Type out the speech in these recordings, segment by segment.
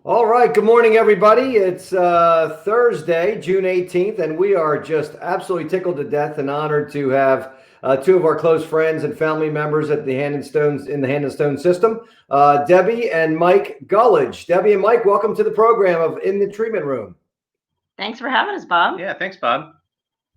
All right. Good morning, everybody. It's Thursday, June 18th, and we are just absolutely tickled to death and honored to have two of our close friends and family members at the Hand and Stones in the Hand and Stone system, Debbie and Mike Gulledge. Debbie and Mike, welcome to the program of In the Treatment Room. Thanks for having us, Bob. Yeah, thanks, Bob.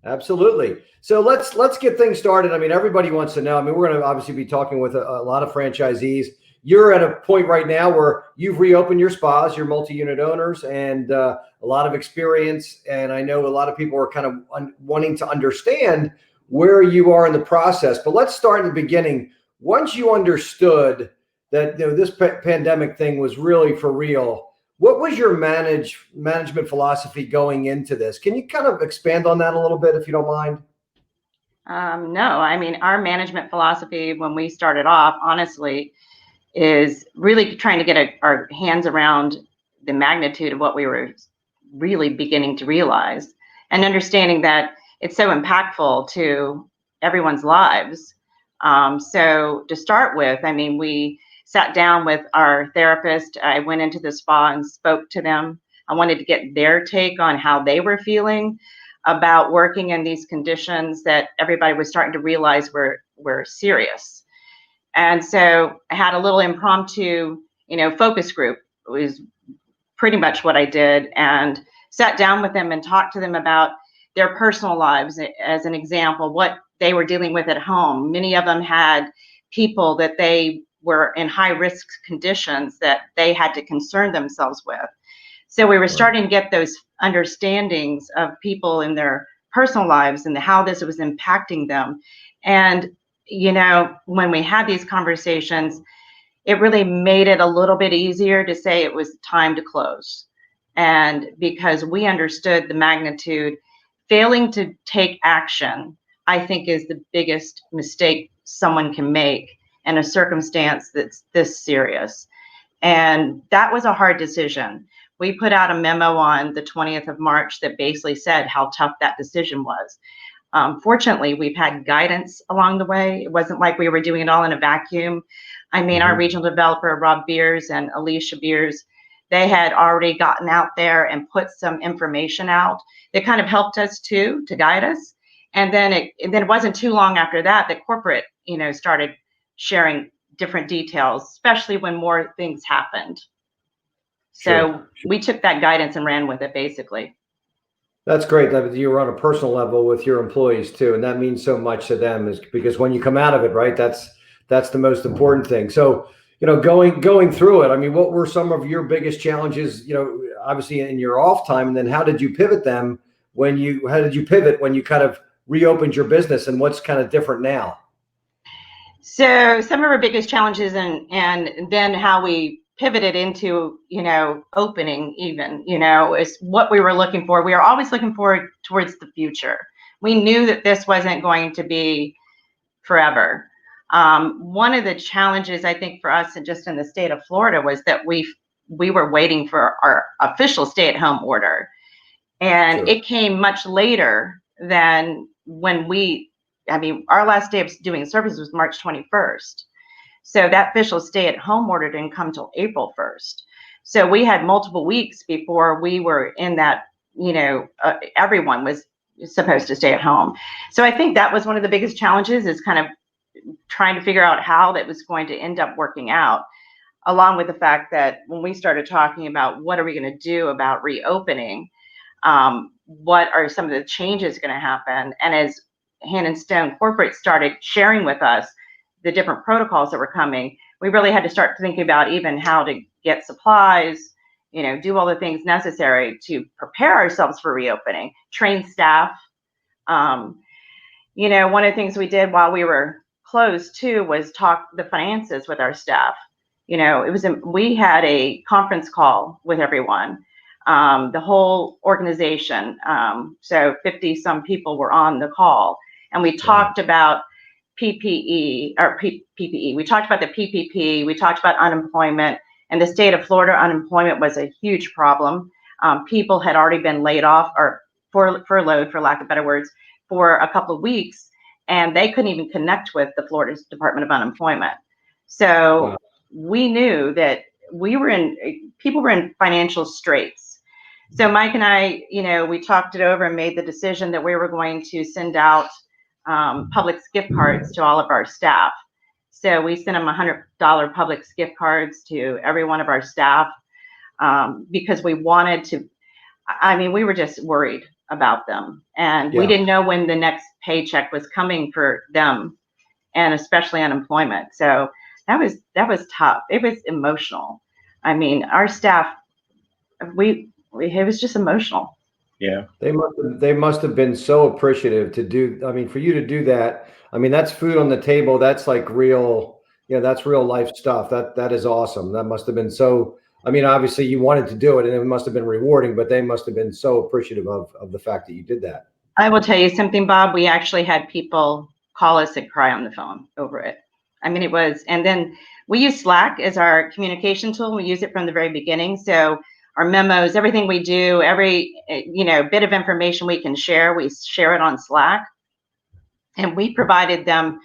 Absolutely. So let's get things started. I mean, everybody wants to know. I mean, we're going to obviously be talking with a lot of franchisees. You're at a point right now where you've reopened your spas, you're multi-unit owners, and a lot of experience. And I know a lot of people are kind of wanting to understand where you are in the process. But let's start in the beginning. Once you understood that this pandemic thing was really for real, what was your management philosophy going into this? Can you kind of expand on that a little bit, if you don't mind? No, I mean, our management philosophy when we started off, honestly, is really trying to get our hands around the magnitude of what we were really beginning to realize and understanding that it's so impactful to everyone's lives. So to start with, I mean, we sat down with our therapist. I went into the spa and spoke to them. I wanted to get their take on how they were feeling about working in these conditions that everybody was starting to realize were serious. And so I had a little impromptu, focus group. It was pretty much what I did, and sat down with them and talked to them about their personal lives. As an example, what they were dealing with at home. Many of them had people that they were in high risk conditions that they had to concern themselves with. So we were starting to get those understandings of people in their personal lives and how this was impacting them. And when we had these conversations, it really made it a little bit easier to say it was time to close. And because we understood the magnitude, failing to take action, I think, is the biggest mistake someone can make in a circumstance that's this serious. And that was a hard decision. We put out a memo on the 20th of March that basically said how tough that decision was. Fortunately, we've had guidance along the way. It wasn't like we were doing it all in a vacuum. I mean, our regional developer, Rob Beers and Alicia Beers, they had already gotten out there and put some information out that kind of helped us to guide us. And then it wasn't too long after that corporate, started sharing different details, especially when more things happened. So we took that guidance and ran with it, basically. That's great that you were on a personal level with your employees too, and that means so much to them, is because when you come out of it, right, that's the most important thing. So, going through it, I mean, what were some of your biggest challenges, obviously in your off time, and then how did you pivot when you kind of reopened your business, and what's kind of different now? So some of our biggest challenges and then how we pivoted into, opening even, is what we were looking for. We were always looking forward towards the future. We knew that this wasn't going to be forever. One of the challenges, I think, for us, and just in the state of Florida, was that we were waiting for our official stay-at-home order. And it came much later than our last day of doing service was March 21st. So that official stay-at-home order didn't come till April 1st. So we had multiple weeks before we were in that, everyone was supposed to stay at home. So I think that was one of the biggest challenges, is kind of trying to figure out how that was going to end up working out, along with the fact that when we started talking about what are we going to do about reopening, what are some of the changes going to happen, and as Hand and Stone Corporate started sharing with us the different protocols that were coming, we really had to start thinking about even how to get supplies, do all the things necessary to prepare ourselves for reopening, train staff. One of the things we did while we were closed too was talk the finances with our staff. We had a conference call with everyone, the whole organization. So 50 some people were on the call, and we talked about PPE. We talked about the PPP. We talked about unemployment. In the state of Florida, unemployment was a huge problem. People had already been laid off or furloughed, for lack of better words, for a couple of weeks, and they couldn't even connect with the Florida Department of Unemployment. So we knew that we were in people were in financial straits. So Mike and I, we talked it over and made the decision that we were going to send out Publix gift cards to all of our staff. So we sent them $100 Publix gift cards to every one of our staff because we wanted to. I mean, we were just worried about them, and we didn't know when the next paycheck was coming for them, and especially unemployment. So that was tough. It was emotional. I mean, our staff, it was just emotional. Yeah, they must have been so appreciative to do. I mean, for you to do that. I mean, that's food on the table. That's like real. That's real life stuff. That is awesome. That must have been so. I mean, obviously you wanted to do it, and it must have been rewarding. But they must have been so appreciative of the fact that you did that. I will tell you something, Bob. We actually had people call us and cry on the phone over it. I mean, it was, and then we use Slack as our communication tool. We use it from the very beginning. So our memos, everything we do, every, bit of information we can share, we share it on Slack. And we provided them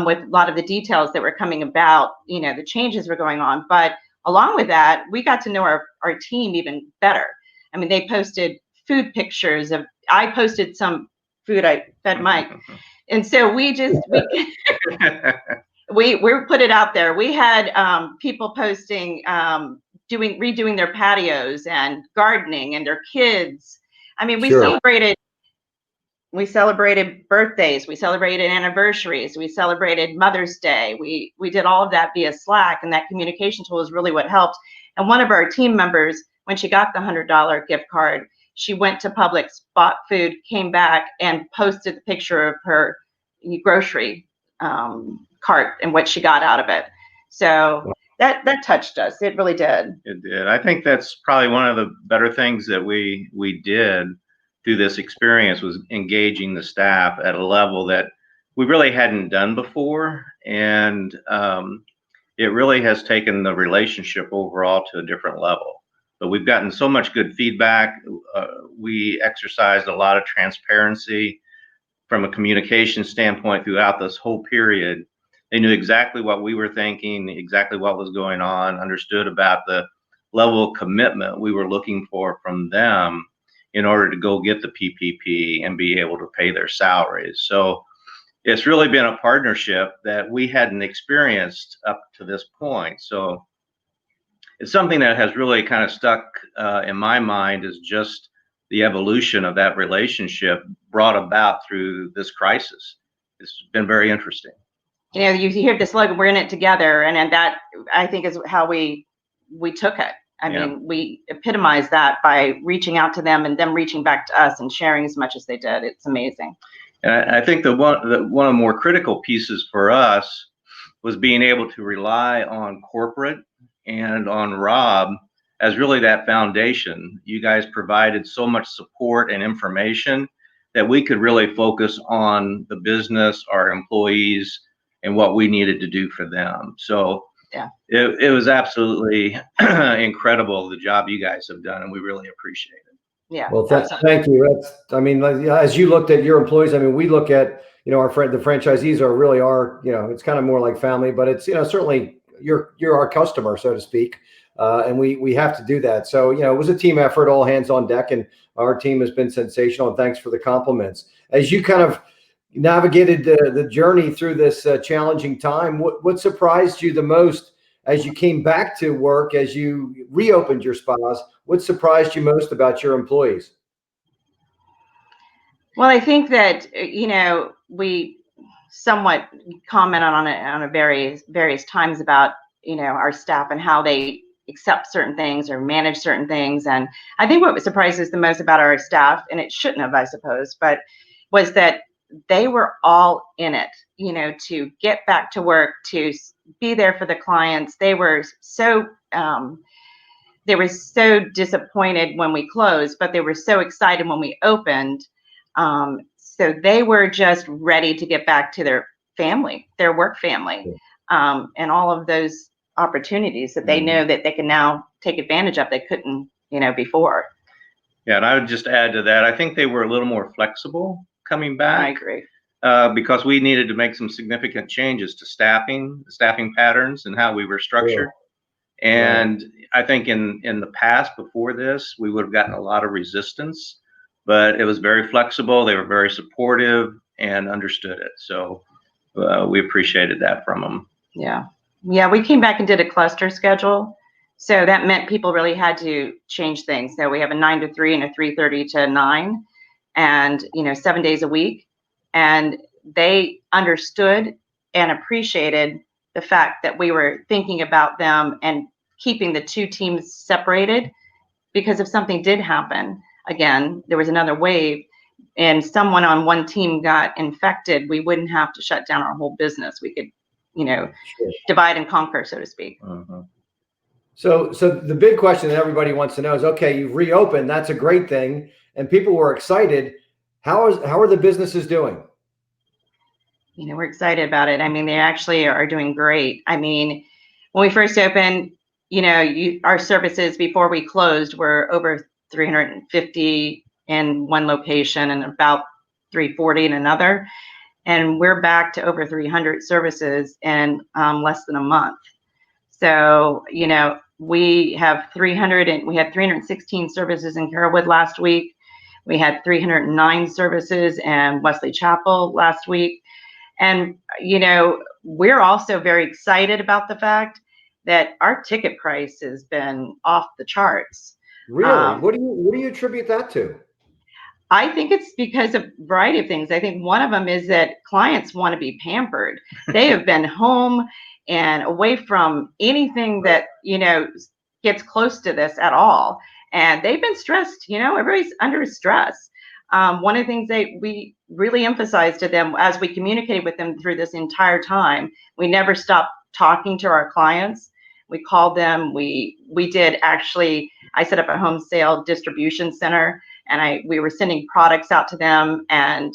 with a lot of the details that were coming about, the changes were going on. But along with that, we got to know our team even better. I mean, they posted food pictures I posted some food I fed Mike. And so we put it out there. We had people posting, redoing their patios and gardening and their kids. I mean, we celebrated birthdays, we celebrated anniversaries, we celebrated Mother's Day. We did all of that via Slack, and that communication tool is really what helped. And one of our team members, when she got the $100 gift card, she went to Publix, bought food, came back, and posted the picture of her grocery cart and what she got out of it. So that touched us. It really did. It did. I think that's probably one of the better things that we did through this experience was engaging the staff at a level that we really hadn't done before. And it really has taken the relationship overall to a different level. But we've gotten so much good feedback. We exercised a lot of transparency from a communication standpoint throughout this whole period. They knew exactly what we were thinking, exactly what was going on, understood about the level of commitment we were looking for from them in order to go get the PPP and be able to pay their salaries. So it's really been a partnership that we hadn't experienced up to this point. So it's something that has really kind of stuck in my mind is just the evolution of that relationship brought about through this crisis. It's been very interesting. You hear the slogan, we're in it together. And that, I think, is how we took it. I mean, we epitomized that by reaching out to them and them reaching back to us and sharing as much as they did. It's amazing. And I think one of the more critical pieces for us was being able to rely on corporate and on Rob as really that foundation. You guys provided so much support and information that we could really focus on the business, our employees, and what we needed to do for them. So it was absolutely incredible, the job you guys have done, and we really appreciate it. Yeah. Well, thank you. As you looked at your employees, I mean, we look at, the franchisees are really it's kind of more like family, but it's, certainly you're our customer, so to speak. And we have to do that. So, it was a team effort, all hands on deck, and our team has been sensational. And thanks for the compliments. As you kind of navigated the journey through this challenging time, what surprised you the most as you came back to work, as you reopened your spas? What surprised you most about your employees? Well, I think that, we somewhat commented on it on a various times about, our staff and how they accept certain things or manage certain things. And I think what surprised us the most about our staff, and it shouldn't have, I suppose, but was that they were all in it, to get back to work, to be there for the clients. They were so disappointed when we closed, but they were so excited when we opened. So they were just ready to get back to their family, their work family, and all of those opportunities that they know that they can now take advantage of they couldn't, before. Yeah, and I would just add to that, I think they were a little more flexible coming back. I agree. Because we needed to make some significant changes to staffing patterns and how we were structured. And I think in the past, before this, we would have gotten a lot of resistance, but it was very flexible. They were very supportive and understood it. So we appreciated that from them. Yeah. Yeah, we came back and did a cluster schedule. So that meant people really had to change things. So we have a 9 to 3 and a 3:30 to 9, and 7 days a week. And they understood and appreciated the fact that we were thinking about them and keeping the two teams separated, because if something did happen, again, there was another wave and someone on one team got infected, we wouldn't have to shut down our whole business. We could, Sure. divide and conquer, so to speak. So the big question that everybody wants to know is, okay, you've reopened. That's a great thing. And people were excited. How are the businesses doing? We're excited about it. I mean, they actually are doing great. I mean, when we first opened, our services before we closed were over 350 in one location and about 340 in another. And we're back to over 300 services in less than a month. So, we have 316 services in Carrollwood last week. We had 309 services in Wesley Chapel last week. And, we're also very excited about the fact that our ticket price has been off the charts. Really? What do you attribute that to? I think it's because of a variety of things. I think one of them is that clients want to be pampered. They have been home and away from anything that, gets close to this at all. And they've been stressed, everybody's under stress. One of the things we really emphasized to them as we communicated with them through this entire time, we never stopped talking to our clients. We called them. We did actually, I set up a home sale distribution center, and we were sending products out to them and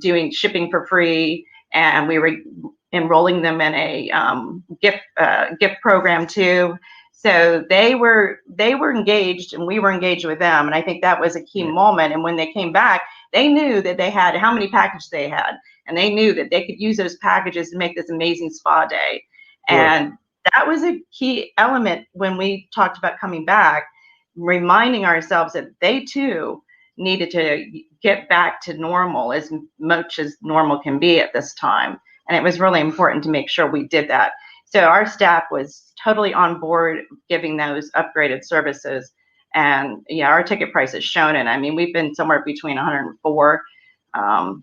doing shipping for free. And we were enrolling them in a gift program too. So they were engaged, and we were engaged with them. And I think that was a key moment. And when they came back, they knew that they had how many packages they had, and they knew that they could use those packages to make this amazing spa day. And that was a key element when we talked about coming back, reminding ourselves that they too needed to get back to normal, as much as normal can be at this time. And it was really important to make sure we did that. So our staff was totally on board giving those upgraded services. And yeah, our ticket price has shown it. I mean, we've been somewhere between 104.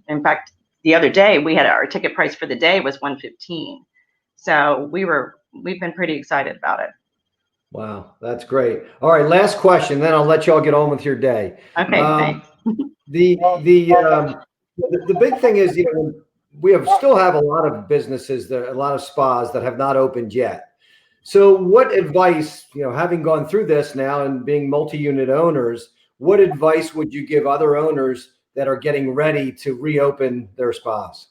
In fact, the other day we had our ticket price for the day was 115. So we've been pretty excited about it. Wow, that's great. All right, last question, then I'll let you all get on with your day. Okay, thanks. The big thing is, we still have a lot of businesses, a lot of spas that have not opened yet. So what advice, having gone through this now and being multi-unit owners, what advice would you give other owners that are getting ready to reopen their spas?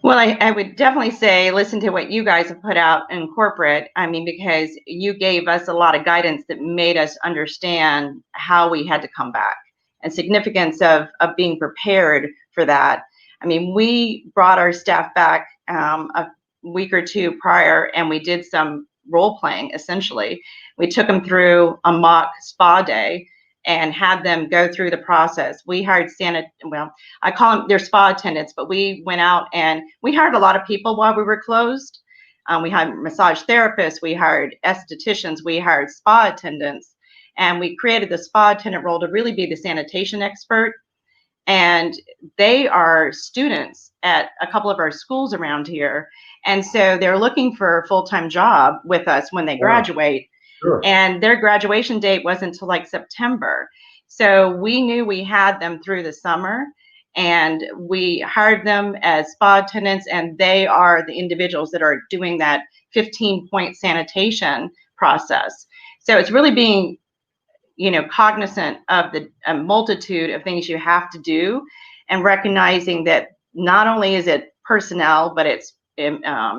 Well, I would definitely say listen to what you guys have put out in corporate. I mean, because you gave us a lot of guidance that made us understand how we had to come back and significance of being prepared for that. I mean, we brought our staff back a week or two prior, and we did some role playing, essentially. We took them through a mock spa day and had them go through the process. We hired I call them, they're spa attendants, but we went out and we hired a lot of people while we were closed. We hired massage therapists, we hired estheticians, we hired spa attendants, and we created the spa attendant role to really be the sanitation expert. And they are students at a couple of our schools around here. And so they're looking for a full-time job with us when they graduate. Sure. And their graduation date wasn't until like September. So we knew we had them through the summer, and we hired them as spa attendants, and they are the individuals that are doing that 15-point sanitation process. So it's really being, cognizant of the multitude of things you have to do, and recognizing that not only is it personnel, but it's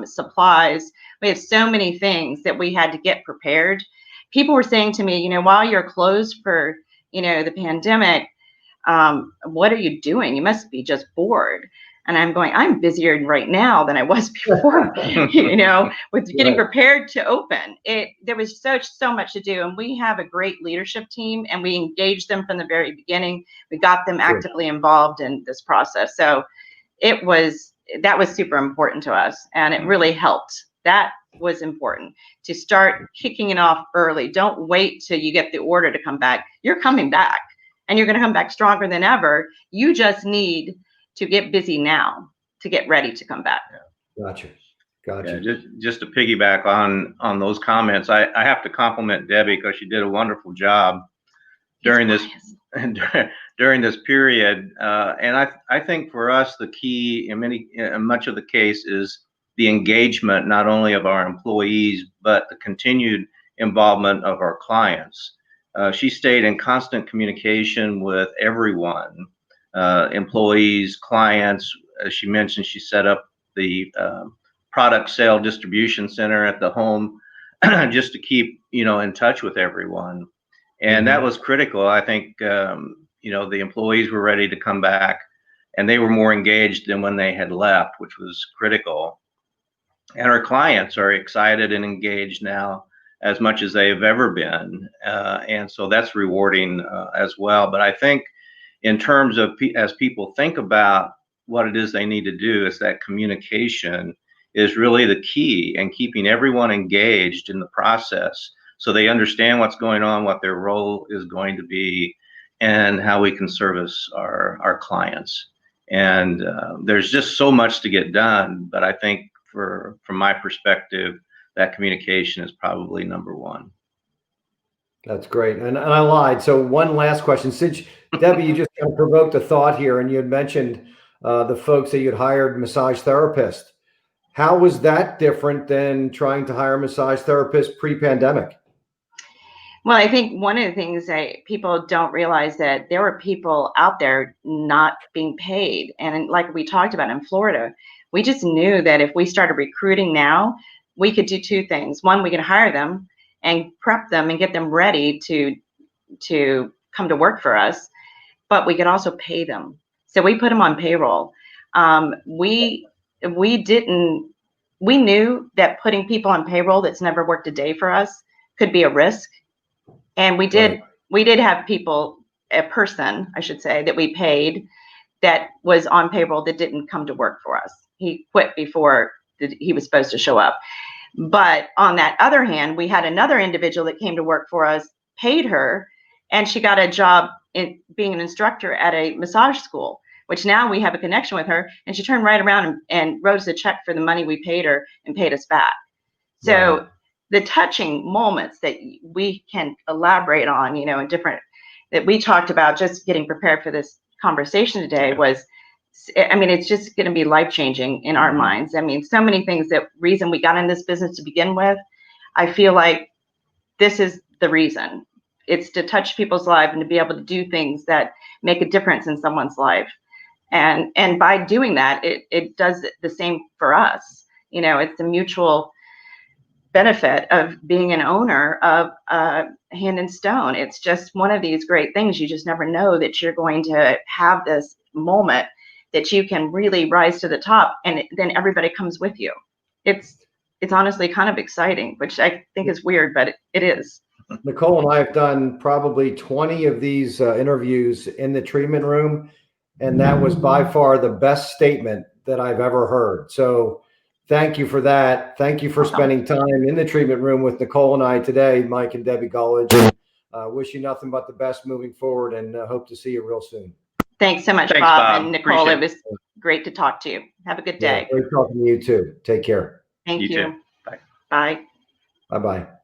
supplies. We have so many things that we had to get prepared. People were saying to me, while you're closed for, the pandemic, what are you doing? You must be just bored. And I'm going, I'm busier right now than I was before, with getting prepared to open. There was so much to do. And we have a great leadership team, and we engaged them from the very beginning. We got them actively involved in this process. So that was super important to us, and it really helped. That was important, to start kicking it off early. Don't wait till you get the order to come back. You're coming back, and you're going to come back stronger than ever. You just need to get busy now to get ready to come back. Gotcha. Yeah, just to piggyback on those comments, I have to compliment Debbie, because she did a wonderful job during this period. And I think for us, the key in much of the case is the engagement, not only of our employees, but the continued involvement of our clients. She stayed in constant communication with everyone, employees, clients. As she mentioned, she set up the product sale distribution center at the home just to keep, in touch with everyone. And that was critical. I think, the employees were ready to come back, and they were more engaged than when they had left, which was critical. And our clients are excited and engaged now as much as they've ever been. And so that's rewarding as well. But I think in terms of as people think about what it is they need to do, is that communication is really the key, and keeping everyone engaged in the process so they understand what's going on, what their role is going to be, and how we can service our clients. And there's just so much to get done, but I think from my perspective, that communication is probably number one. That's great. And I lied. So one last question. Since, Debbie, you just kind of provoked a thought here, and you had mentioned the folks that you'd hired massage therapists. How was that different than trying to hire massage therapists pre-pandemic? Well, I think one of the things that people don't realize, that there were people out there not being paid. And like we talked about in Florida, we just knew that if we started recruiting now, we could do two things. One, we could hire them and prep them and get them ready to come to work for us, but we could also pay them. So we put them on payroll. We knew that putting people on payroll that's never worked a day for us could be a risk. And we did have a person, I should say, that we paid that was on payroll that didn't come to work for us. He quit before he was supposed to show up. But on that other hand, we had another individual that came to work for us, paid her, and she got a job in being an instructor at a massage school, which now we have a connection with her. And she turned right around and wrote us a check for the money we paid her and paid us back. So the touching moments that we can elaborate on, in different, that we talked about just getting prepared for this conversation today was, it's just going to be life-changing in our minds. So many things, that reason we got in this business to begin with, I feel like this is the reason. It's to touch people's lives and to be able to do things that make a difference in someone's life. And by doing that, it does the same for us. It's a mutual benefit of being an owner of Hand and Stone. It's just one of these great things. You just never know that you're going to have this moment that you can really rise to the top, and then everybody comes with you. It's honestly kind of exciting, which I think is weird, but it is. Nicole and I have done probably 20 of these interviews in the treatment room, and that was by far the best statement that I've ever heard. So thank you for that. Thank you for spending time in the treatment room with Nicole and I today, Mike and Debbie Gulledge. Wish you nothing but the best moving forward, and hope to see you real soon. Thanks so much, Bob and Nicole. It was great to talk to you. Have a good day. Great talking to you too. Take care. Thank you. You too. Bye. Bye. Bye-bye.